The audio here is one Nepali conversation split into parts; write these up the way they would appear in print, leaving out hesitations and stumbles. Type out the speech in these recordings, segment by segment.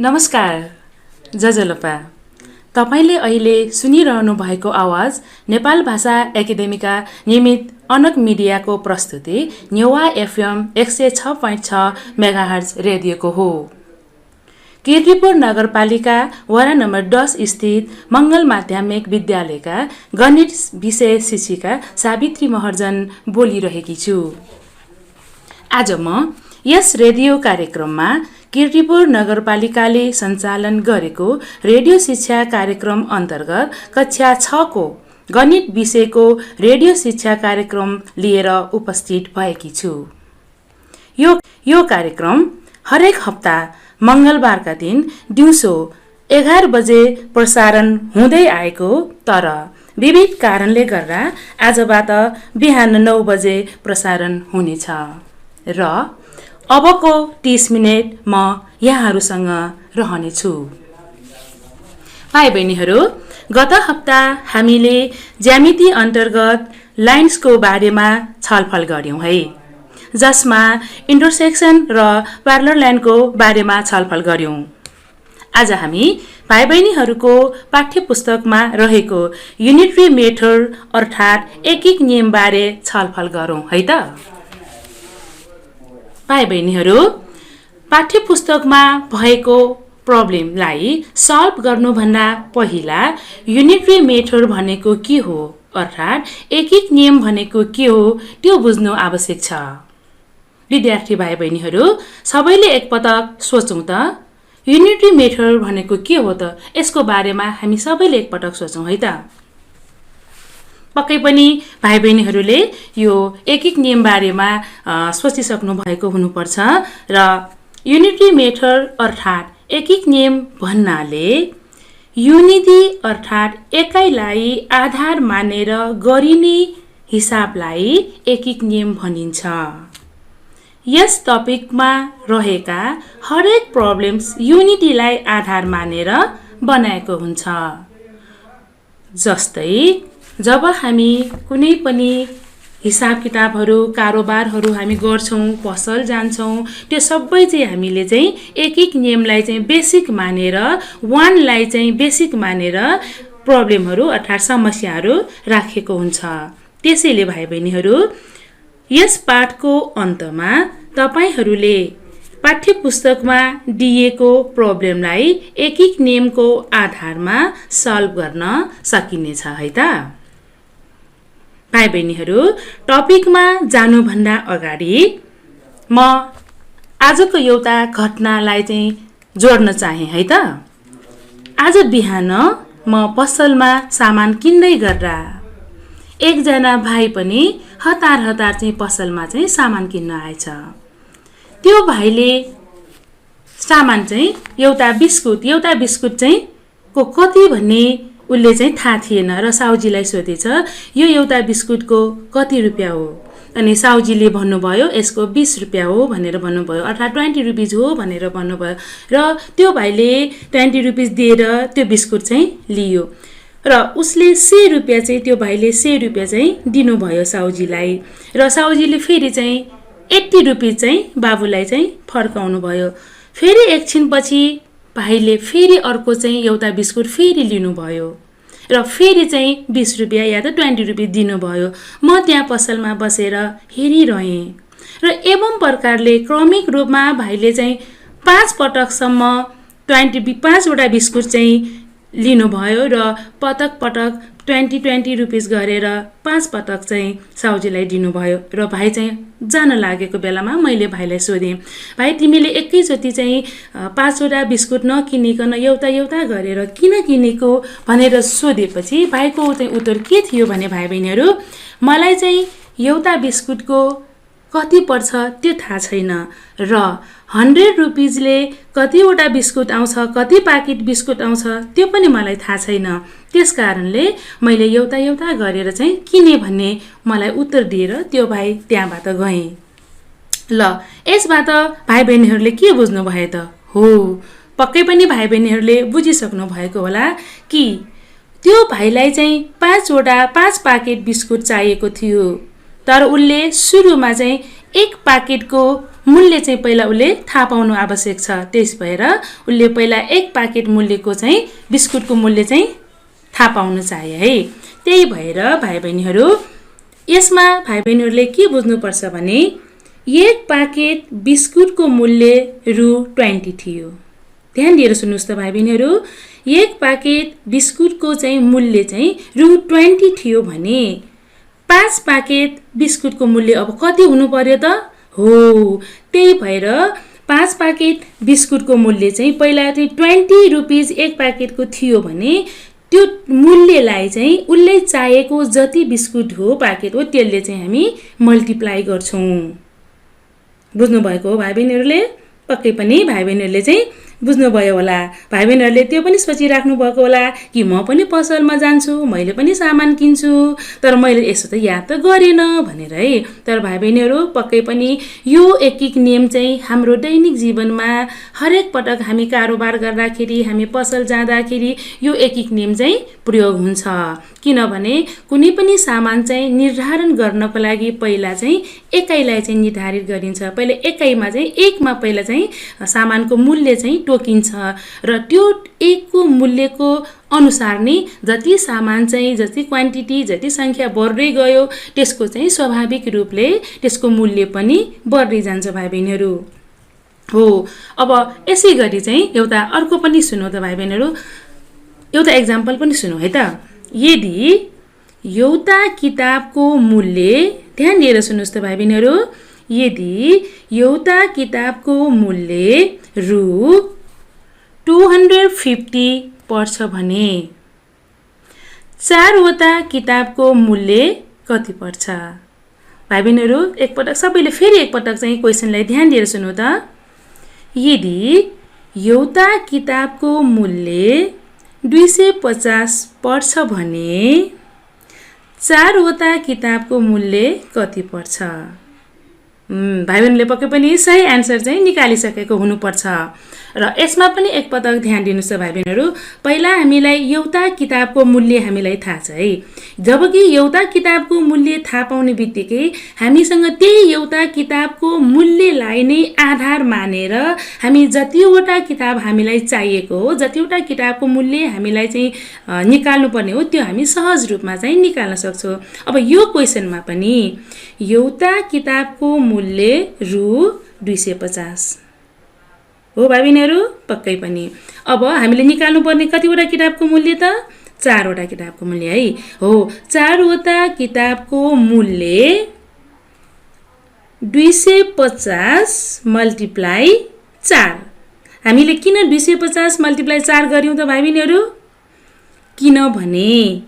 नमस्कार जजलोपा। तपाईले अहिले सुनिरहनु भएको आवाज नेपाल भाषा एकाडेमीका नियमित अनक मिडियाको प्रस्तुति नेवा एफएम 106.6 मेगाहर्ज रेडियोको हो। कीर्तिपुर नगरपालिका वडा नम्बर 10 स्थित मङ्गल माध्यमिक विद्यालयका गणित विषय शिक्षिका सावित्री महर्जन बोलिरहेकी छु। आज म यस रेडियो कार्यक्रममा कीर्तिपुर नगरपालिकाले सञ्चालन गरेको रेडियो शिक्षा कार्यक्रम अन्तर्गत कक्षा 6 को गणित विषयको रेडियो शिक्षा कार्यक्रम लिएर उपस्थित भएकी छु। यो कार्यक्रम हरेक हप्ता मङ्गलबारका दिन दिउँसो 11 बजे प्रसारण हुँदै आएको, तर विविध कारणले गर्दा आजबाट बिहान 9 बजे प्रसारण हुनेछ र अबको 30 मिनेट म यहाँहरूसँग रहनेछु। भाइ बहिनीहरू, गत हप्ता हामीले ज्यामिति अन्तर्गत लाइन्सको बारेमा छलफल गर्यौं है, जसमा इन्टरसेक्सन र प्यारलल लाइनको बारेमा छलफल गर्यौं। आज हामी भाइ बहिनीहरूको पाठ्यपुस्तकमा रहेको युनिटरी मेथड अर्थात् एकीक नियम बारे छलफल गरौं है त। भाइ बहिनीहरू, पाठ्यपुस्तकमा भएको प्रब्लमलाई सल्भ गर्नुभन्दा पहिला युनिटरी मेथड भनेको के हो अर्थात् एकीक नियम भनेको के हो त्यो बुझ्नु आवश्यक छ। विद्यार्थी भाइ बहिनीहरू, सबैले एकपटक सोचौं त, युनिटरी मेथड भनेको के हो त? यसको बारेमा हामी सबैले एकपटक सोचौं है त। पक्कै पनि भाइ बहिनीहरूले यो एकीक नियम बारेमा सोचिसक्नु भएको हुनुपर्छ र युनिटरी मेथड अर्थात् एकीक नियम भन्नाले युनिटी अर्थात् एकाइलाई आधार मानेर गरिने हिसाबलाई एकीक नियम भनिन्छ। यस टपिकमा रहेका हरेक प्रब्लम्स युनिटीलाई आधार मानेर बनाएको हुन्छ। जस्तै जब हामी कुनै पनि हिसाब किताबहरू कारोबारहरू हामी गर्छौं, पसल जान्छौं, त्यो सबै चाहिँ हामीले चाहिँ एकीक नियमलाई चाहिँ बेसिक मानेर, वानलाई चाहिँ बेसिक मानेर प्रब्लमहरू अर्थात् समस्याहरू राखेको हुन्छ। त्यसैले भाइ बहिनीहरू, यस पाठको अन्तमा तपाईहरूले पाठ्यपुस्तकमा दिएको प्रब्लमलाई एकीक नियमको आधारमा सल्भ गर्न सकिनेछ है त। भाइ बहिनीहरू, टपिकमा जानुभन्दा अगाडि म आजको एउटा घटनालाई चाहिँ जोड्न चाहे है त। आज बिहान म पसलमा सामान किन्दै गर्दा एकजना भाइ पनि हतार चाहिँ पसलमा चाहिँ सामान किन्न आएछ। त्यो भाइले सामान चाहिँ एउटा बिस्कुट चाहिँ को कति भन्ने उसले चाहिँ थाहा थिएन र साउजीलाई सोधेछ, यो एउटा बिस्कुटको कति रुपियाँ हो? अनि साउजीले भन्नुभयो यसको 20 रुपियाँ हो भनेर भन्नुभयो, अर्थात् 20 रुपिज हो भनेर भन्नुभयो र त्यो भाइले 20 रुपिज दिएर त्यो बिस्कुट चाहिँ लियो र उसले 100 रुपियाँ चाहिँ त्यो भाइले 100 रुपियाँ चाहिँ दिनुभयो साउजीलाई र साउजीले फेरि चाहिँ 80 रुपिज चाहिँ बाबुलाई चाहिँ फर्काउनु भयो। फेरि एकछिनपछि भाइले फेरि अर्को चाहिँ एउटा बिस्कुट फेरि लिनुभयो र फेरि चाहिँ 20 रुपियाँ या त 20 रुपिज दिनुभयो। म त्यहाँ पसलमा बसेर हेरिरहेँ र एवं प्रकारले क्रमिक रूपमा भाइले चाहिँ 5 पटकसम्म 5 वटा बिस्कुट चाहिँ लिनुभयो र पटक 20 रुपिज गरेर 5 पटक चाहिँ साउजीलाई दिनुभयो र भाइ चाहिँ जान लागेको बेलामा मैले भाइलाई सोधेँ, भाइ तिमीले एकैचोटि चाहिँ 5 वटा बिस्कुट नकिनिकन एउटा गरेर किन किनेको भनेर सोधेपछि भाइको चाहिँ उत्तर के थियो भने, भाइ बहिनीहरू, मलाई चाहिँ एउटा बिस्कुटको कति पर्छ त्यो थाहा छैन र 100 रुपिजले कतिवटा बिस्कुट आउँछ, कति पाकेट बिस्कुट आउँछ त्यो पनि मलाई थाहा छैन। त्यसकारणले मैले एउटा गरेर चाहिँ किने भन्ने मलाई उत्तर दिएर त्यो भाइ त्यहाँबाट गए। ल, यसबाट भाइ बहिनीहरूले के बुझ्नु भयो त? हो, पक्कै पनि भाइ बहिनीहरूले बुझिसक्नु भएको होला कि त्यो भाइलाई चाहिँ 5 पाकेट बिस्कुट चाहिएको थियो, तर उसले सुरुमा चाहिँ एक पाकेटको मूल्य चाहिँ पहिला उसले थाहा पाउनु आवश्यक छ। त्यस भएर उसले पहिला एक पाकेट मूल्यको चाहिँ बिस्कुटको मूल्य चाहिँ थाहा पाउनु चाहे है। त्यही भएर भाइ बहिनीहरू यसमा भाइ बहिनीहरूले के बुझ्नुपर्छ भने एक पाकेट बिस्कुटको मूल्य रु 20 थियो। ध्यान दिएर सुन्नुहोस् त भाइ बहिनीहरू, एक पाकेट बिस्कुटको चाहिँ मूल्य चाहिँ रु 20 थियो भने 5 पाकेट बिस्कुटको मूल्य अब कति हुनु पर्यो त? हो, त्यही भएर 5 पाकेट बिस्कुटको मूल्य चाहिँ पहिला चाहिँ 20 रुपिस एक पाकेटको थियो भने त्यो मूल्यलाई चाहिँ उसले चाहेको जति बिस्कुट हो पाकेट हो त्यसले चाहिँ हामी मल्टिप्लाई गर्छौँ। बुझ्नुभएको हो भाइ बहिनीहरूले? पक्कै पनि भाइ बहिनीहरूले चाहिँ बुझ्नुभयो होला। भाइ बहिनीहरूले त्यो पनि सोचिराख्नु भएको होला कि म पनि पसलमा जान्छु, मैले पनि सामान किन्छु, तर मैले यसो त याद त गरेन भनेर है। तर भाइ बहिनीहरू पक्कै पनि यो एक नियम चाहिँ हाम्रो दैनिक जीवनमा हरेक पटक हामी कारोबार गर्दाखेरि, हामी पसल जाँदाखेरि यो एक नियम चाहिँ प्रयोग हुन्छ। किनभने कुनै पनि सामान चाहिँ निर्धारण गर्नको लागि पहिला चाहिँ एकाइलाई चाहिँ निर्धारित गरिन्छ। पहिला एकाइमा चाहिँ एकमा पहिला चाहिँ सामानको मूल्य चाहिँ तोकिन्छ र त्यो एकको मूल्यको अनुसार नै जति सामान चाहिँ जति क्वान्टिटी जति संख्या बढ्दै गयो त्यसको चाहिँ स्वाभाविक रूपले त्यसको मूल्य पनि बढ्दै जान्छ भाइ बहिनीहरू। हो, अब यसै गरी चाहिँ एउटा अर्को पनि सुनौ त भाइ बहिनीहरू, एउटा एक्जाम्पल पनि सुनौ है त। यदि एउटा किताबको मूल्य, ध्यान दिएर सुन्नुहोस् त भाइ बहिनीहरू, यदि एउटा किताबको मूल्य रु 250 पर्छ भने 4वटा किताबको मूल्य कति पर्छ? भाइ बहिनीहरू एकपटक सबैले फेरि एकपटक चाहिँ क्वेसनलाई ध्यान दिएर सुन्नु त। यदि एउटा किताबको मूल्य 250 पर्छ भने 4वटा किताबको मूल्य कति पर्छ? भाइ बहिनीले पक्कै पनि सही एन्सर चाहिँ निकालिसकेको हुनुपर्छ। र यसमा पनि एकपटक ध्यान दिनुहोस् भाइ बहिनीहरू, पहिला हामीलाई एउटा किताबको मूल्य हामीलाई थाहा छ है। जबकि एउटा किताबको मूल्य थाहा पाउने बित्तिकै हामीसँग त्यही एउटा किताबको मूल्यलाई नै आधार मानेर हामी जतिवटा किताब हामीलाई चाहिएको हो, जतिवटा किताबको मूल्य हामीलाई चाहिँ निकाल्नु पर्ने हो त्यो हामी सहज रूपमा चाहिँ निकाल्न सक्छौँ। अब यो क्वेसनमा पनि एउटा किताबको मूल्य रु 250 हो भाइ बहिनीहरू, पक्कै पनि। अब हामीले निकाल्नु पर्ने कतिवटा किताबको मूल्य त? 4वटा किताबको मूल्य है। हो, 4वटा किताबको मूल्य 250 मल्टिप्लाई 4। हामीले किन 250 मल्टिप्लाई 4 गर्यौँ त भाइ बहिनीहरू? किनभने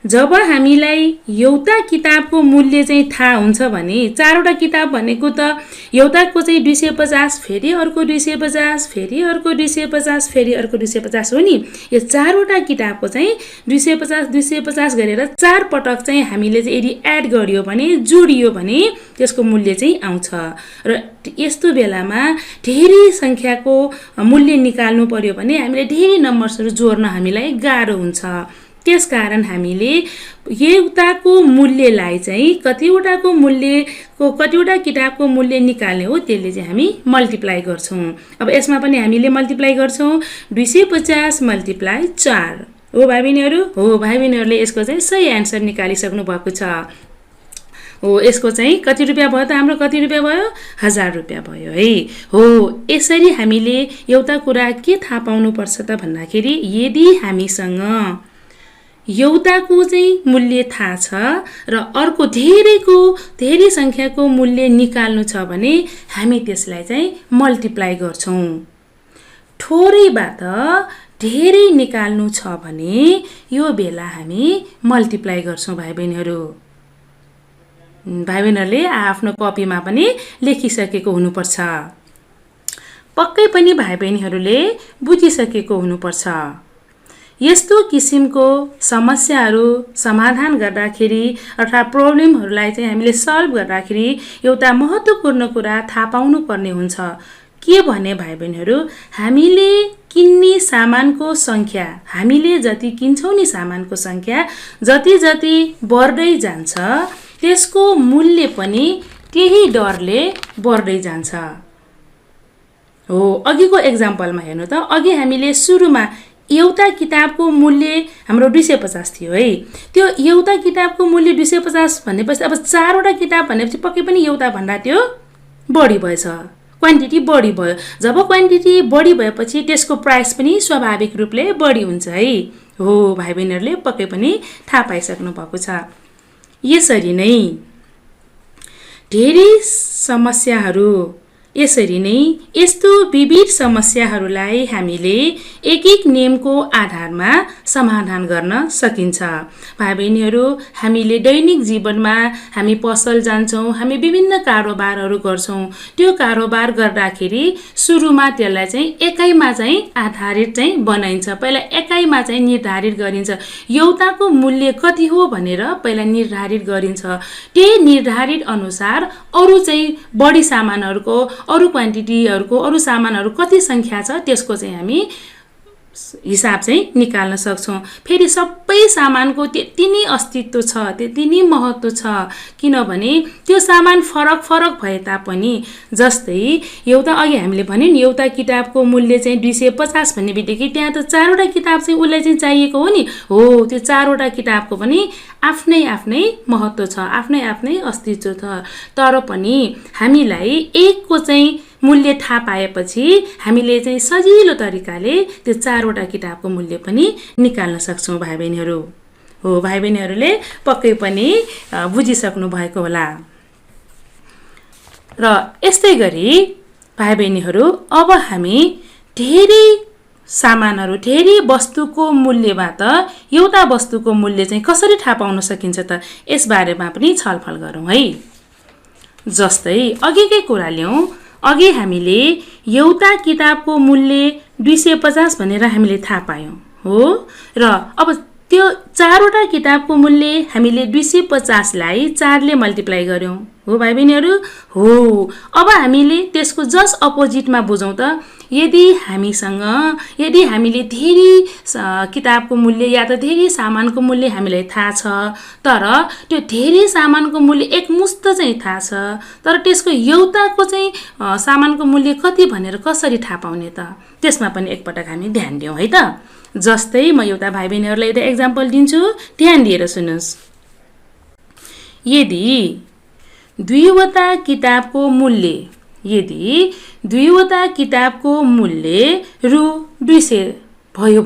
जब हामीलाई एउटा किताबको मूल्य चाहिँ थाहा हुन्छ भने 4वटा किताब भनेको त एउटाको चाहिँ 250 फेरि अर्को 250 फेरि अर्को 250 फेरि अर्को 250 हो नि। यो 4वटा किताबको चाहिँ 250 250 गरेर 4 पटक चाहिँ हामीले चाहिँ यदि एड गरियो भने, जोडियो भने त्यसको मूल्य चाहिँ आउँछ। र यस्तो बेलामा धेरै संख्याको मूल्य निकाल्नु पर्यो भने हामीले धेरै नम्बर्सहरू जोड्न हामीलाई गाह्रो हुन्छ। त्यसकारण हामीले एउटाको मूल्यलाई चाहिँ कतिवटा किताबको मूल्य निकाल्ने हो त्यसले चाहिँ हामी मल्टिप्लाई गर्छौँ। अब यसमा पनि हामीले मल्टिप्लाई गर्छौँ 250 मल्टिप्लाई 4 हो भाइ बहिनीहरू। हो, भाइ बहिनीहरूले यसको चाहिँ सही एन्सर निकालिसक्नु भएको छ। हो, यसको चाहिँ कति रुपियाँ भयो त? हाम्रो कति रुपियाँ भयो? 1000 रुपियाँ भयो है। हो, यसरी हामीले एउटा कुरा के थाहा पाउनुपर्छ त भन्दाखेरि यदि हामीसँग एउटाको चाहिँ मूल्य थाहा छ र अर्को धेरै संख्याको मूल्य निकाल्नु छ भने हामी त्यसलाई चाहिँ मल्टिप्लाई गर्छौँ। थोरैबाट धेरै निकाल्नु छ भने यो बेला हामी मल्टिप्लाई गर्छौँ भाइ बहिनीहरू। भाइ बहिनीहरूले आफ्नो कपीमा पनि लेखिसकेको हुनुपर्छ। पक्कै पनि भाइ बहिनीहरूले बुझिसकेको हुनुपर्छ। यस्तो किसिमको समस्याहरू समाधान गर्दाखेरि अर्थात् प्रब्लमहरूलाई चाहिँ हामीले सल्भ गर्दाखेरि एउटा महत्त्वपूर्ण कुरा थाहा पाउनु पर्ने हुन्छ। के भने भाइ बहिनीहरू, हामीले किन्ने सामानको संख्या, हामीले जति किन्छौँ नि सामानको संख्या जति बढ्दै जान्छ त्यसको मूल्य पनि त्यही डरले बढ्दै जान्छ। हो, अघिको एक्जाम्पलमा हेर्नु त, अघि हामीले सुरुमा एउटा किताबको मूल्य हाम्रो 250 थियो है। त्यो एउटा किताबको मूल्य 250 भनेपछि अब 4वटा किताब भनेपछि पक्कै पनि एउटा भन्दा त्यो बढी भएछ, क्वान्टिटी बढी भयो। जब क्वान्टिटी बढी भएपछि त्यसको प्राइस पनि स्वाभाविक रूपले बढी हुन्छ है। हो भाइ बहिनीहरूले पक्कै पनि थाहा पाइसक्नु भएको छ। यसरी नै धेरै समस्याहरू, यसरी नै यस्तो विविध समस्याहरूलाई हामीले एक एक नियमको आधारमा समाधान गर्न सकिन्छ। भाइ बहिनीहरू, हामीले दैनिक जीवनमा हामी पसल जान्छौँ, हामी विभिन्न कारोबारहरू गर्छौँ। त्यो कारोबार गर्दाखेरि सुरुमा त्यसलाई चाहिँ एकाइमा चाहिँ आधारित चाहिँ बनाइन्छ। पहिला एकाइमा चाहिँ निर्धारित गरिन्छ, एउटाको मूल्य कति हो भनेर पहिला निर्धारित गरिन्छ। त्यही निर्धारित अनुसार अरू चाहिँ बढी सामानहरूको, अरू क्वान्टिटीहरूको, अरू सामानहरू कति सङ्ख्या छ त्यसको चाहिँ हामी हिसाब चाहिँ निकाल्न सक्छौँ। फेरि सबै सामानको त्यति नै अस्तित्व छ, त्यति नै महत्त्व छ, किनभने त्यो सामान फरक फरक भए तापनि, जस्तै एउटा अघि हामीले भन्यो नि एउटा किताबको मूल्य चाहिँ 250 भन्ने बित्तिकै त्यहाँ त 4वटा किताब चाहिँ उसलाई चाहिँ चाहिएको हो नि। हो, त्यो 4वटा किताबको पनि आफ्नै आफ्नै महत्त्व छ, आफ्नै आफ्नै अस्तित्व छ। तर पनि हामीलाई एकको चाहिँ मूल्य थाहा पाएपछि हामीले चाहिँ सजिलो तरिकाले त्यो 4वटा किताबको मूल्य पनि निकाल्न सक्छौँ भाइ बहिनीहरू। हो, भाइ बहिनीहरूले पक्कै पनि बुझिसक्नु भएको होला। र यस्तै गरी भाइ बहिनीहरू, अब हामी धेरै सामानहरू, धेरै वस्तुको मूल्यबाट एउटा वस्तुको मूल्य चाहिँ कसरी थाहा पाउन सकिन्छ त, यसबारेमा पनि छलफल गरौँ है। जस्तै अघिकै कुरा ल्याउँ, अघि हामीले एउटा किताबको मूल्य 250 भनेर हामीले थाहा पायौँ। हो, र अब त्यो 4वटा किताबको मूल्य हामीले 250लाई 4ले मल्टिप्लाई गर्यौँ। हो भाइ बहिनीहरू। हो, अब हामीले त्यसको जस्ट अपोजिटमा बुझौँ त, यदि हामीले धेरै किताबको मूल्य या त धेरै सामानको मूल्य हामीलाई थाहा छ, तर त्यो धेरै सामानको मूल्य एकमुष्ट चाहिँ थाहा छ, तर त्यसको एउटाको चाहिँ सामानको मूल्य कति भनेर कसरी थाहा पाउने त, त्यसमा पनि एकपटक हामी ध्यान दिउँ है त। जस्तै म एउटा भाइ बहिनीहरूलाई एउटा एक्जाम्पल दिन्छु, ध्यान दिएर सुन्नुहोस्। यदि दुईवटा किताबको मूल्य रु 200 भयो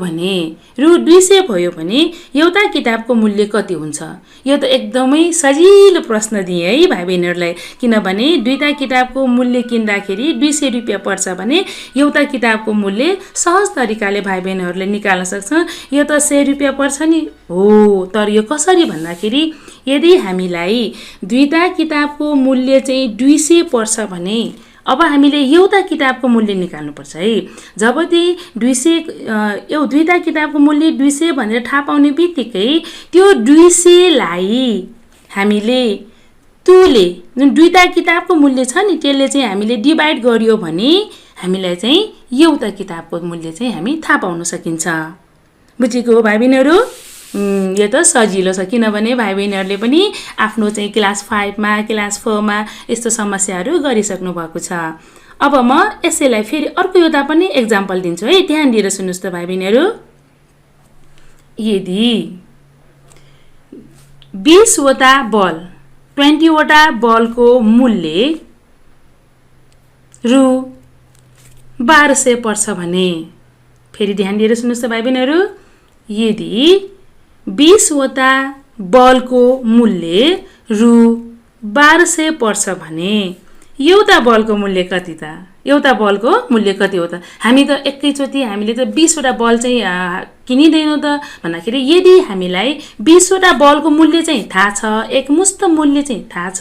भने एउटा किताबको मूल्य कति हुन्छ? यो त एकदमै सजिलो प्रश्न दिएँ है भाइ बहिनीहरूलाई, किनभने दुईटा किताबको मूल्य किन्दाखेरि 200 रुपियाँ पर्छ भने एउटा किताबको मूल्य सहज तरिकाले भाइ बहिनीहरूले निकाल्न सक्छ। यो त 100 रुपियाँ पर्छ नि। हो, तर यो कसरी भन्दाखेरि, यदि हामीलाई दुईटा किताबको मूल्य चाहिँ 200 पर्छ भने अब हामीले एउटा किताबको मूल्य निकाल्नुपर्छ है। जब त्यही दुईटा किताबको मूल्य 200 भनेर थाहा पाउने बित्तिकै त्यो 200लाई हामीले जुन दुईटा किताबको मूल्य छ नि त्यसले चाहिँ हामीले डिभाइड गरियो भने हामीलाई चाहिँ एउटा किताबको मूल्य चाहिँ हामी थाहा पाउन सकिन्छ। बुझेको हो भाइ बहिनीहरू? यो त सजिलो छ, किनभने भाइ बहिनीहरूले पनि आफ्नो चाहिँ क्लास 5मा, क्लास 4मा यस्तो समस्याहरू गरिसक्नु भएको छ। अब म यसैलाई फेरि अर्को एउटा पनि एक्जाम्पल दिन्छु है, ध्यान दिएर सुन्नुहोस् त भाइ बहिनीहरू। यदि 20वटा बल, 20वटा बलको मूल्य रु 1200 पर्छ भने, फेरि ध्यान दिएर सुन्नुहोस् त भाइ बहिनीहरू, यदि 20वटा बलको मूल्य रु 1200 पर्छ भने एउटा बलको मूल्य कति त? एउटा बलको मूल्य कति हो त? हामी त एकैचोटि हामीले त 20वटा बल चाहिँ किनिँदैनौँ त भन्दाखेरि, यदि हामीलाई 20वटा बलको मूल्य चाहिँ थाहा छ, एकमुष्ट मूल्य चाहिँ थाहा छ,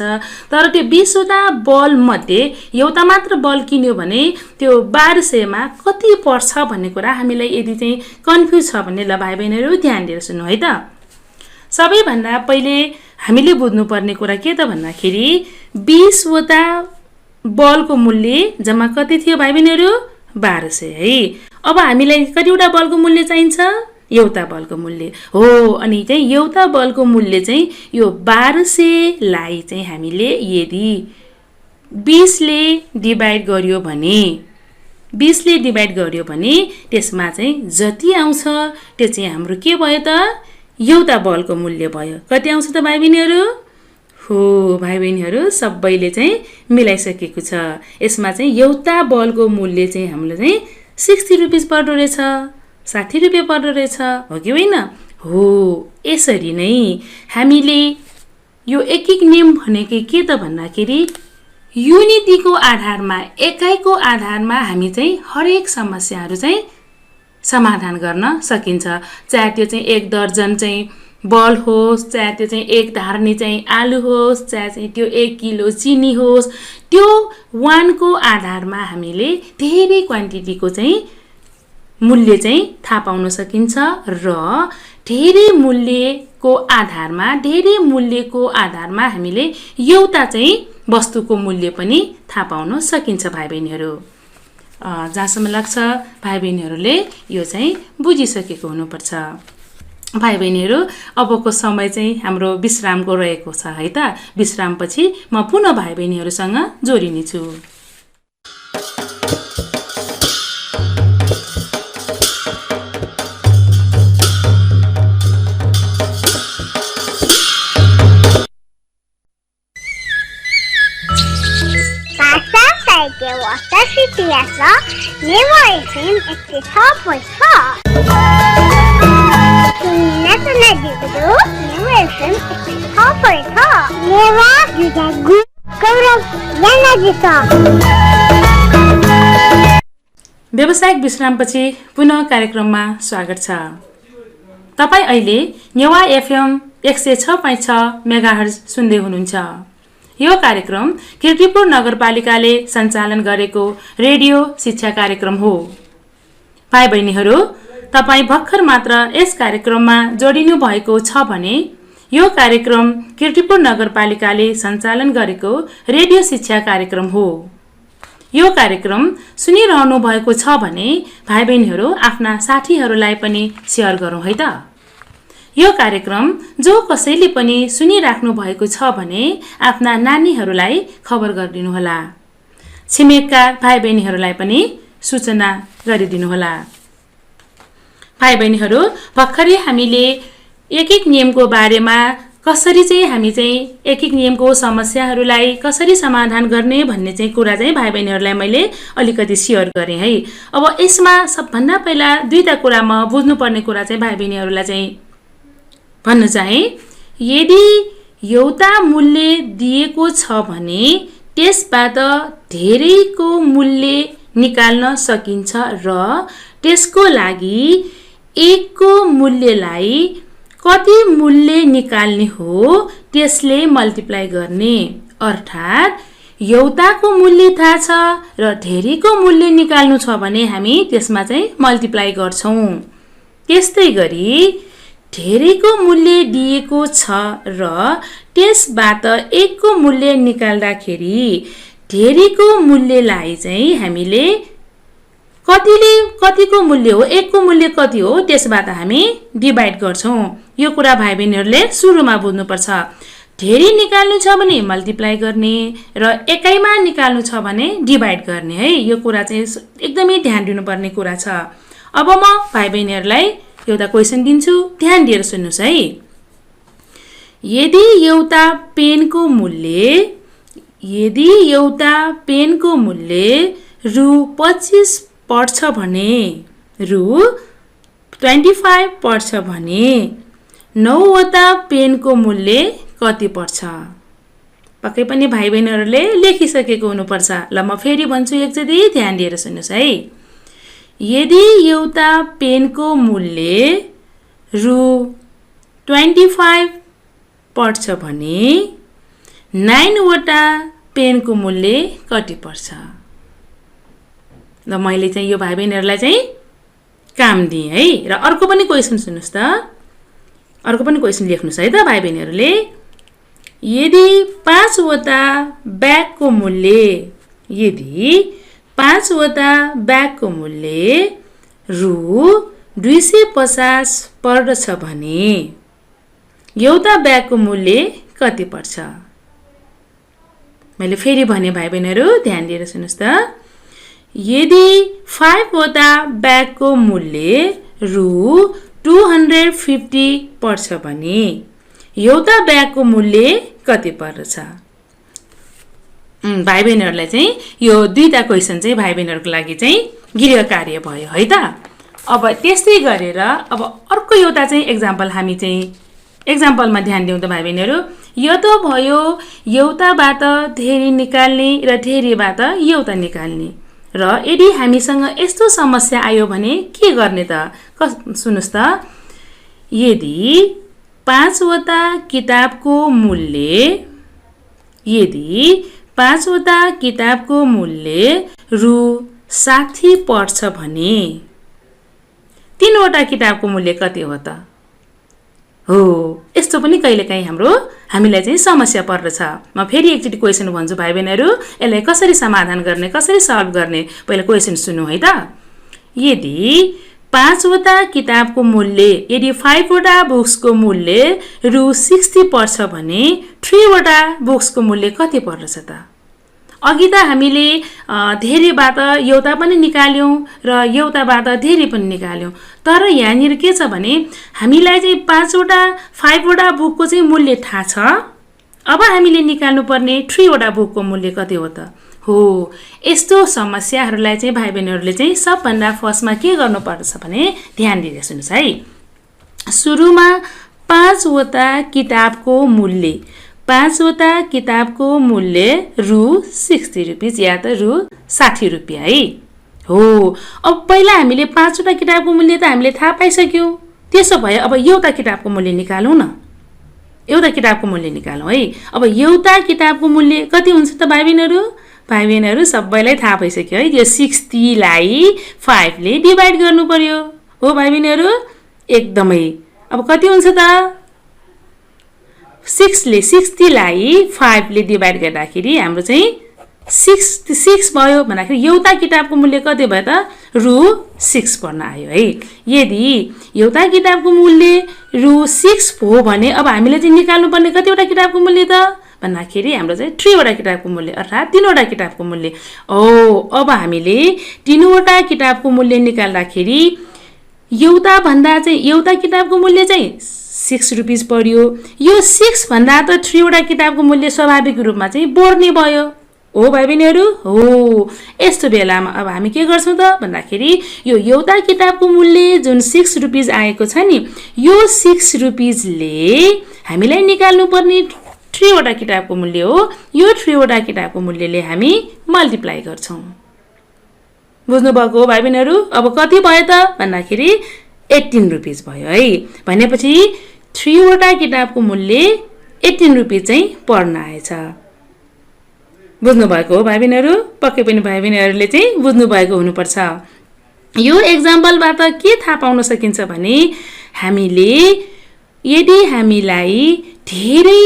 तर त्यो 20वटा बल मध्ये एउटा मात्र बल किन्यो भने त्यो 1200मा कति पर्छ भन्ने कुरा हामीलाई यदि चाहिँ कन्फ्युज छ भने, ल भाइ बहिनीहरू ध्यान दिएर सुन्नु है त। सबैभन्दा पहिले हामीले बुझ्नुपर्ने कुरा के त भन्दाखेरि, 20वटा बलको मूल्य जम्मा कति थियो भाइ बहिनीहरू? 1200 है। अब हामीलाई कतिवटा बलको मूल्य चाहिन्छ? एउटा बलको मूल्य हो। अनि चाहिँ एउटा बलको मूल्य चाहिँ यो 1200लाई चाहिँ हामीले यदि 20 ले डिभाइड गरियो भने 20 ले डिभाइड गरियो भने त्यसमा चाहिँ जति आउँछ त्यो चाहिँ हाम्रो के भयो त एउटा बलको मूल्य भयो। कति आउँछ त भाइ बहिनीहरू? हो भाइ बहिनीहरू सबैले चाहिँ मिलाइसकेको छ। यसमा चाहिँ एउटा बलको मूल्य चाहिँ हामीलाई चाहिँ 60 रुपैयाँ पर्दो रहेछ, 60 रुपैयाँ पर्दो रहेछ, हो कि होइन? हो। यसरी नै हामीले यो एक एक नियम भनेको के त भन्दाखेरि युनिटीको आधारमा, एकाइको आधारमा हामी चाहिँ हरेक समस्याहरू चाहिँ समाधान गर्न सकिन्छ। चाहे त्यो चाहिँ 1 दर्जन चाहिँ बल होस्, चाहे त्यो चाहिँ 1 धार्नी चाहिँ आलु होस्, चाहे चाहिँ त्यो 1 किलो चिनी होस्, त्यो 1 को आधारमा हामीले धेरै क्वान्टिटीको चाहिँ मूल्य चाहिँ थाहा पाउन सकिन्छ र धेरै मूल्यको आधारमा हामीले एउटा चाहिँ वस्तुको मूल्य पनि थाहा पाउन सकिन्छ भाइ बहिनीहरू। जहाँसम्म लाग्छ भाइ बहिनीहरूले यो चाहिँ बुझिसकेको हुनुपर्छ। भाइ बहिनीहरू अबको समय चाहिँ हाम्रो विश्रामको रहेको छ है त। विश्रामपछि म पुनः भाइ बहिनीहरूसँग जोडिनेछु। व्यावसायिक विश्रामपछि पुनः कार्यक्रममा स्वागत छ। तपाईँ अहिले नेवा एफएम 106.6 मेगाहर्ज सुन्दै हुनुहुन्छ। यो कार्यक्रम कीर्तिपुर नगरपालिकाले सञ्चालन गरेको रेडियो शिक्षा कार्यक्रम हो। भाइ बहिनीहरू तपाईँ भर्खर मात्र यस कार्यक्रममा जोडिनु भएको छ भने यो कार्यक्रम कीर्तिपुर नगरपालिकाले सञ्चालन गरेको रेडियो शिक्षा कार्यक्रम हो। यो कार्यक्रम सुनिरहनु भएको छ भने भाइ बहिनीहरू आफ्ना साथीहरूलाई पनि सेयर गरौँ है त। यो कार्यक्रम जो कसैले पनि सुनिराख्नु भएको छ भने आफ्ना नानीहरूलाई खबर गरिदिनुहोला। छिमेकका भाइ बहिनीहरूलाई पनि सूचना गरिदिनुहोला। भाइ बहिनीहरू भर्खरै हामीले एक एक नियमको बारेमा कसरी चाहिँ हामी चाहिँ एक एक नियमको समस्याहरूलाई कसरी समाधान गर्ने भन्ने चाहिँ कुरा चाहिँ भाइ बहिनीहरूलाई मैले अलिकति सेयर गरेँ है। अब यसमा सबभन्दा पहिला दुईटा कुरा म बुझ्नुपर्ने कुरा चाहिँ भाइ बहिनीहरूलाई चाहिँ भन्न चाहे। यदि एउटा मूल्य दिएको छ भने त्यसबाट धेरैको मूल्य निकाल्न सकिन्छ र त्यसको लागि एकको मूल्यलाई कति मूल्य निकाल्ने हो त्यसले मल्टिप्लाई गर्ने, अर्थात् एउटाको मूल्य थाहा छ र धेरैको मूल्य निकाल्नु छ भने हामी त्यसमा चाहिँ मल्टिप्लाई गर्छौं। त्यस्तै गरी धेरैको मूल्य दिएको छ र त्यसबाट एकको मूल्य निकाल्दाखेरि धेरैको मूल्यलाई चाहिँ हामीले कतिको मूल्य हो, एकको मूल्य कति हो त्यसबाट हामी डिभाइड गर्छौं। यो कुरा भाइ बहिनीहरूले सुरुमा बुझ्नुपर्छ। धेरै निकाल्नु छ भने मल्टिप्लाई गर्ने र एकाइमा निकाल्नु छ भने डिभाइड गर्ने है। यो कुरा चाहिँ एकदमै ध्यान दिनुपर्ने कुरा छ। अब म भाइ बहिनीहरूलाई एउटा क्वेशन दिन्छु, ध्यान दिएर सुन्नुस् है। यदि एउटा पेनको मूल्य रु 25 पर्छ भने, रु 25 पर्छ भने 9 वटा पेनको मूल्य कति पर्छ? पक्कै पनि भाइ बहिनीहरूले लेखिसकेको हुनुपर्छ। ल म फेरि भन्छु, एकचोटि ध्यान दिएर सुन्नुस् है। यदि एउटा पेनको मूल्य रु 25 पर्छ भने 9 वटा पेनको मूल्य कति पर्छ? ल मैले चाहिँ यो भाइ बहिनीहरूलाई चाहिँ काम दिएँ है। र अर्को पनि क्वेशन सुन्नुस् त, अर्को पनि क्वेशन लेख्नुस् है त भाइ बहिनीहरूले। यदि 5 वटा ब्यागको मूल्य रु 250 पर्दछ भने एउटा ब्यागको मूल्य कति पर्छ? मैले फेरि भने भाइ बहिनीहरू ध्यान दिएर सुन्नुस् त। यदि 5 वटा ब्यागको मूल्य रु 250 पर्छ भने एउटा ब्यागको मूल्य कति पर्छ? भाइ बहिनीहरूलाई चाहिँ यो दुईटा क्वेसन चाहिँ भाइ बहिनीहरूको लागि चाहिँ गृह कार्य भयो है त। अब त्यस्तै गरेर अब अर्को एउटा चाहिँ एक्जाम्पल हामी चाहिँ एक्जाम्पलमा ध्यान दिउँ त भाइ बहिनीहरू। यो त भयो एउटाबाट धेरै निकाल्ने र धेरैबाट एउटा निकाल्ने। र यदि हामीसँग यस्तो समस्या आयो भने के गर्ने त? सुन्नुस् त। यदि 5 वटा किताबको मूल्य रु 60 पर्छ भने 3 वटा किताबको मूल्य कति हो त? हो, यस्तो पनि कहिलेकाहीँ हामीलाई चाहिँ समस्या पर्दछ। म फेरि एकचोटि क्वेसन भन्छु भाइ बहिनीहरू, यसलाई कसरी समाधान गर्ने, कसरी सल्भ गर्ने, पहिला क्वेसन सुन्नु है त। यदि 5 वटा किताबको मूल्य, यदि 5 वटा बुक्सको मूल्य रु 60 पर्छ भने 3 वटा बुक्सको मूल्य कति पर्दछ त? अघि त हामीले धेरैबाट एउटा पनि निकाल्यौं र एउटाबाट धेरै पनि निकाल्यौं। तर यहाँनिर के छ भने हामीलाई चाहिँ 5 वटा बुकको चाहिँ मूल्य थाहा छ। अब हामीले निकाल्नु पर्ने 3 वटा बुकको मूल्य कति हो त? हो, यस्तो समस्याहरूलाई चाहिँ भाइ बहिनीहरूले चाहिँ सबभन्दा फर्स्टमा के गर्नुपर्छ भने ध्यान दिएर सुन्नुस् है। सुरुमा 5 वटा किताबको मूल्य रु 60 रुपैयाँ या त रु 60 रुपैयाँ है। हो, अब पहिला हामीले 5 वटा किताबको मूल्य त हामीले थाहा पाइसक्यौं। त्यसो भए अब एउटा किताबको मूल्य निकालौं न। एउटा किताबको मूल्य निकालौं है। अब एउटा किताबको मूल्य कति हुन्छ त भाइ बहिनीहरू सबैलाई थाहा भइसक्यो है। यो 60 लाई 5 ले डिभाइड गर्नु पर्यो। हो भाइ बहिनीहरू, एकदमै। अब कति हुन्छ त? 60 लाई 5 ले डिभाइड गर्दाखेरि हाम्रो चाहिँ 66 भयो। भन्दाखेरि एउटा किताबको मूल्य कति भयो त? रु 6 पर्न आयो है। यदि एउटा किताबको मूल्य रु 6 हो भने अब हामीले चाहिँ निकाल्नु पर्ने कतिवटा किताबको मूल्य त भन्दाखेरि हाम्रो चाहिँ 3 वटा किताबको मूल्य अर्थात् 3 वटा किताबको मूल्य। अब हामीले 3 वटा किताबको मूल्य निकाल्दाखेरि एउटा किताबको मूल्य चाहिँ 6 रुपैयाँ पर्यो। यो 6 भन्दा त 3 वटा किताबको मूल्य स्वाभाविक रूपमा चाहिँ बढ्ने भयो। हो भाइ बहिनीहरू, हो। यस्तो बेलामा अब हामी के गर्छौं त भन्दाखेरि यो एउटा किताबको मूल्य जुन 6 रुपैयाँ आएको छ नि, यो 6 रुपैयाँले हामीलाई निकाल्नु पर्ने 3 वटा किताबको मूल्य हो। यो 3 वटा किताबको मूल्यले हामी मल्टिप्लाई गर्छौं। बुझ्नु भएको हो भाइ बहिनीहरू? अब कति भयो त भन्दाखेरि 18 रुपैयाँ भयो है। भनेपछि 3 वटा किताबको मूल्य 18 रुपैयाँ चाहिँ पर्न आएछ। बुझ्नु भएको हो भाइ बहिनीहरू? पक्कै पनि भाइ बहिनीहरूले चाहिँ बुझ्नु भएको हुनुपर्छ। यो एक्जाम्पलबाट के थाहा पाउन सकिन्छ भने यदि हामीलाई धेरै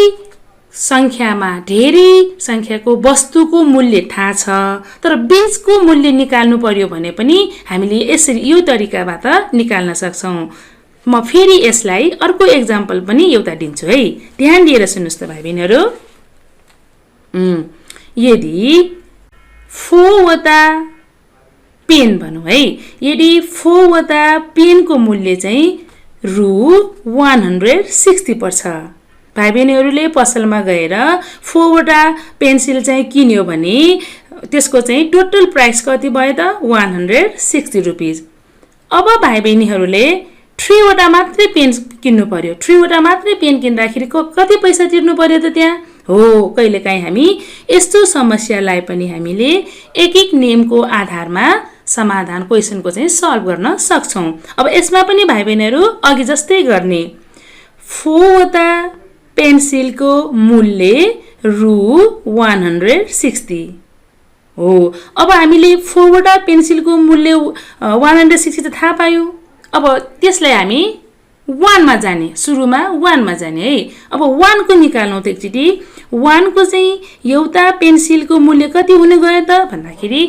संख्याको वस्तुको मूल्य थाहा छ तर बीचको मूल्य निकाल्नु पर्यो भने पनि हामीले यसरी यो तरिकाबाट निकाल्न सक्छौं। म फेरि यसलाई अर्को एक्जाम्पल पनि एउटा दिन्छु है। ध्यान दिएर सुन्नुस् त भाइ बहिनीहरू। यदि 4 वटा पेन भनौं है, यदि 4 वटा पेनको मूल्य चाहिँ रु 160 पर्छ। भाइ बहिनीहरूले पसलमा गएर 4 वटा पेन्सिल चाहिँ किन्यो भने त्यसको चाहिँ टोटल प्राइस कति भयो त? 160 रुपैयाँ। अब भाइ बहिनीहरूले 3 वटा मात्रै पेन किन्नु पर्यो। 3 वटा मात्रै पेन किन्दाखेरि कति पैसा तिर्नु पर्यो त त्यहाँ? हो, कहिलेकाहीँ हामी यस्तो समस्यालाई पनि हामीले एक नियमको आधारमा समाधान क्वेशनको चाहिँ सल्भ गर्न सक्छौं। अब यसमा पनि भाइ बहिनीहरू अघि जस्तै गर्ने। 4 वटा पेन्सिलको मूल्य रु 160 हो। अब हामीले 4 वटा पेन्सिलको मूल्य 160 त थाहा पायौं। अब त्यसलाई हामी 1 मा जाने, सुरुमा 1 मा जाने है। अब 1 को निकाल्नु त एकचोटी। 1 को चाहिँ एउटा पेन्सिलको मूल्य कति हुने गयो त भन्दाखेरि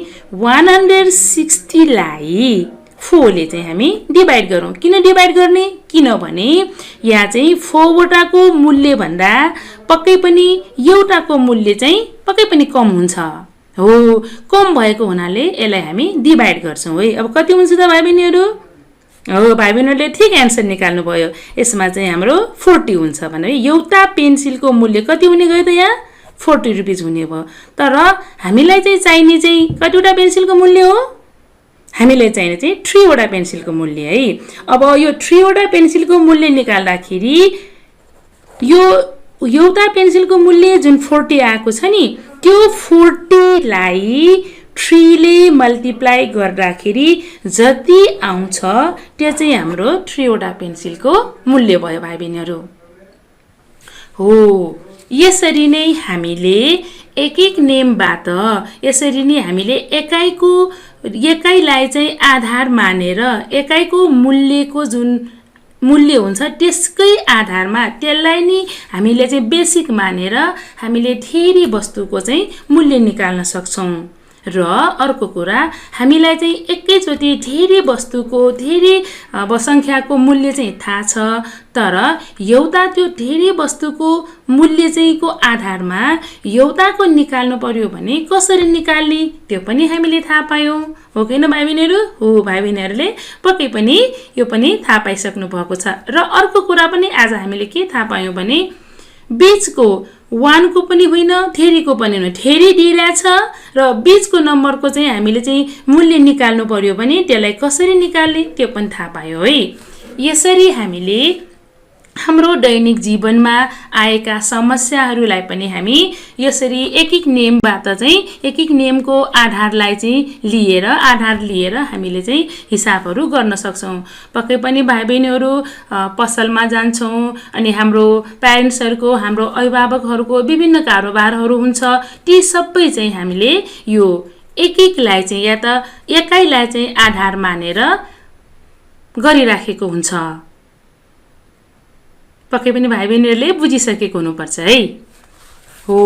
160 लाई 4 ले चाहिँ हामी डिभाइड गरौँ। किन डिभाइड गर्ने? किनभने यहाँ चाहिँ 4 वटाको मूल्य भन्दा पक्कै पनि एउटाको मूल्य चाहिँ पक्कै पनि कम हुन्छ। हो, कम भएको हुनाले यसलाई हामी डिभाइड गर्छौँ है। अब कति हुन्छ त भाइ बहिनीहरू? हो, भाइ बहिनीहरूले ठिक एन्सर निकाल्नु भयो। यसमा चाहिँ हाम्रो 40 हुन्छ भने एउटा पेन्सिलको मूल्य कति हुने गयो त? यहाँ 40 रुपिस हुने भयो। तर हामीलाई चाहिँ चाहिने चाहिँ कतिवटा पेन्सिलको मूल्य हो? हामीलाई चाहिने चाहिँ 3 वटा पेन्सिलको मूल्य है। अब यो 3 वटा पेन्सिलको मूल्य निकाल्दाखेरि यो एउटा पेन्सिलको मूल्य जुन 40 आएको छ नि, त्यो 40 लाई 3 ले मल्टिप्लाई गर्दाखेरि जति आउँछ त्यो चाहिँ हाम्रो 3 वटा पेन्सिलको मूल्य भयो भाइ बहिनीहरू। हो, यसरी नै हामीले एक एक नेमबाट यसरी नै हामीले एकाइलाई चाहिँ आधार मानेर एकाइको मूल्यको जुन मूल्य हुन्छ त्यसकै आधारमा त्यसलाई नि हामीले चाहिँ बेसिक मानेर हामीले धेरै वस्तुको चाहिँ मूल्य निकाल्न सक्छौं। र अर्को कुरा, हामीलाई चाहिँ एकैचोटि धेरै वस्तुको धेरै संख्याको मूल्य चाहिँ थाहा छ, तर एउटा त्यो धेरै वस्तुको मूल्य चाहिँ को आधारमा एउटाको निकाल्नु पर्यो भने कसरी निकाल्ने त्यो पनि हामीले थाहा पायौं। हो किन भाइ बहिनीहरू? हो, भाइ बहिनीहरूले पक्कै पनि यो पनि थाहा पाइसक्नु भएको छ। र अर्को कुरा पनि आज हामीले के थाहा पायौं भने बीचको 1 को पनि होइन, थेरीको पनि होइन, थेरी दिइरहेछ र बीचको नम्बरको चाहिँ हामीले चाहिँ मूल्य निकाल्नु पर्यो भने त्यसलाई कसरी निकाल्ने त्यो पनि थाहा पायो है। यसरी हामीले हाम्रो दैनिक जीवनमा आएका समस्याहरूलाई पनि हामी यसरी एक एक नेमबाट चाहिँ एक एक नेमको आधार लिएर हामीले चाहिँ हिसाबहरू गर्न सक्छौं। पक्कै पनि भाइ बहिनीहरू पसलमा जान्छौं अनि हाम्रो प्यारेन्ट्सहरुको, हाम्रो अभिभावकहरुको विभिन्न कारोबारहरू हुन्छ, ती सबै चाहिँ हामीले यो एक एकलाई चाहिँ या त एकाइलाई चाहिँ आधार मानेर गरिराखेको हुन्छ। पक्कै पनि भाइ बहिनीहरूले बुझिसकेको हुनुपर्छ है। हो,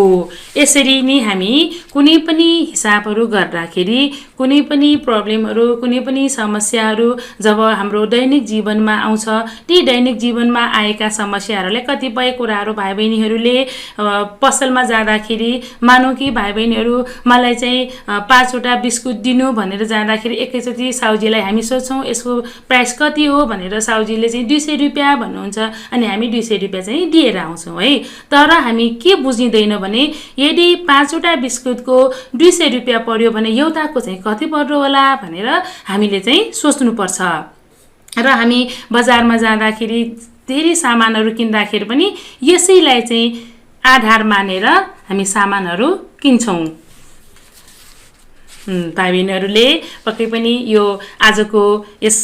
यसरी नै हामी कुनै पनि हिसाबहरू गर्दाखेरि कुनै पनि प्रब्लमहरू, कुनै पनि समस्याहरू जब हाम्रो दैनिक जीवनमा आउँछ, ती दैनिक जीवनमा आएका समस्याहरूले कतिपय कुराहरू भाइ बहिनीहरूले पसलमा जाँदाखेरि मानौ कि भाइ बहिनीहरू मलाई चाहिँ 5 वटा बिस्कुट दिनु भनेर जाँदाखेरि एकैचोटि साउजीलाई हामी सोच्छौं यसको प्राइस कति हो भनेर साउजीले चाहिँ 200 रुपैयाँ भन्नुहुन्छ अनि हामी 200 रुपैयाँ चाहिँ दिएर आउँछौं है। तर हामी के बुझिदैन भने यदि 5 वटा बिस्कुटको 200 रुपैयाँ पर्यो भने एउटाको चाहिँ कति पर्यो होला भनेर हामीले चाहिँ सोच्नु पर्छ। र हामी बजारमा जाँदाखेरि धेरै सामानहरू किन्दाखेरि पनि यसैलाई चाहिँ आधार मानेर हामी सामानहरू किन्छौं। भाइ बहिनीहरूले पक्कै पनि यो आजको यस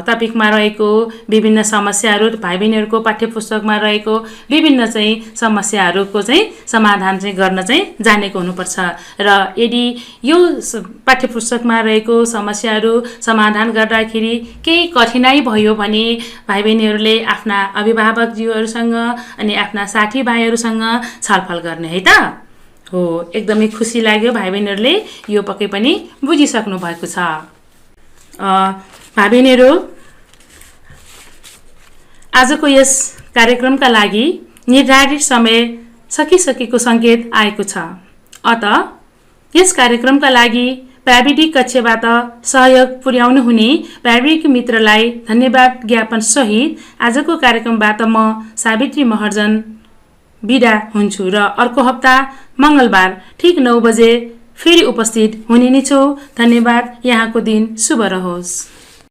टपिकमा रहेको विभिन्न समस्याहरू, भाइ बहिनीहरूको पाठ्यपुस्तकमा रहेको विभिन्न चाहिँ समस्याहरूको चाहिँ समाधान चाहिँ गर्न चाहिँ जानेको हुनुपर्छ। र यदि यो पाठ्यपुस्तकमा रहेको समस्याहरू समाधान गर्दाखेरि केही कठिनाइ भयो भने भाइ बहिनीहरूले आफ्ना अभिभावकज्यूहरूसँग अनि आफ्ना साथीभाइहरूसँग छलफल गर्ने है त। हो, एकदमै खुसी लाग्यो भाइ बहिनीहरूले यो पक्कै पनि बुझिसक्नु भएको छ। भाइ बहिनीहरू, आजको यस कार्यक्रमका लागि निर्धारित समय सकिसकेको संकेत आएको छ। अत यस कार्यक्रमका लागि प्राविधिक कक्षबाट सहयोग पुर्याउनु हुने प्राविधिक मित्रलाई धन्यवाद ज्ञापन सहित आजको कार्यक्रमबाट म सावित्री महर्जन बिदा हुन्छु र अर्को हप्ता मंगलबार ठीक 9 बजे फेरि उपस्थित हुने नै छु। धन्यवाद। यहाँको दिन शुभ रहोस्।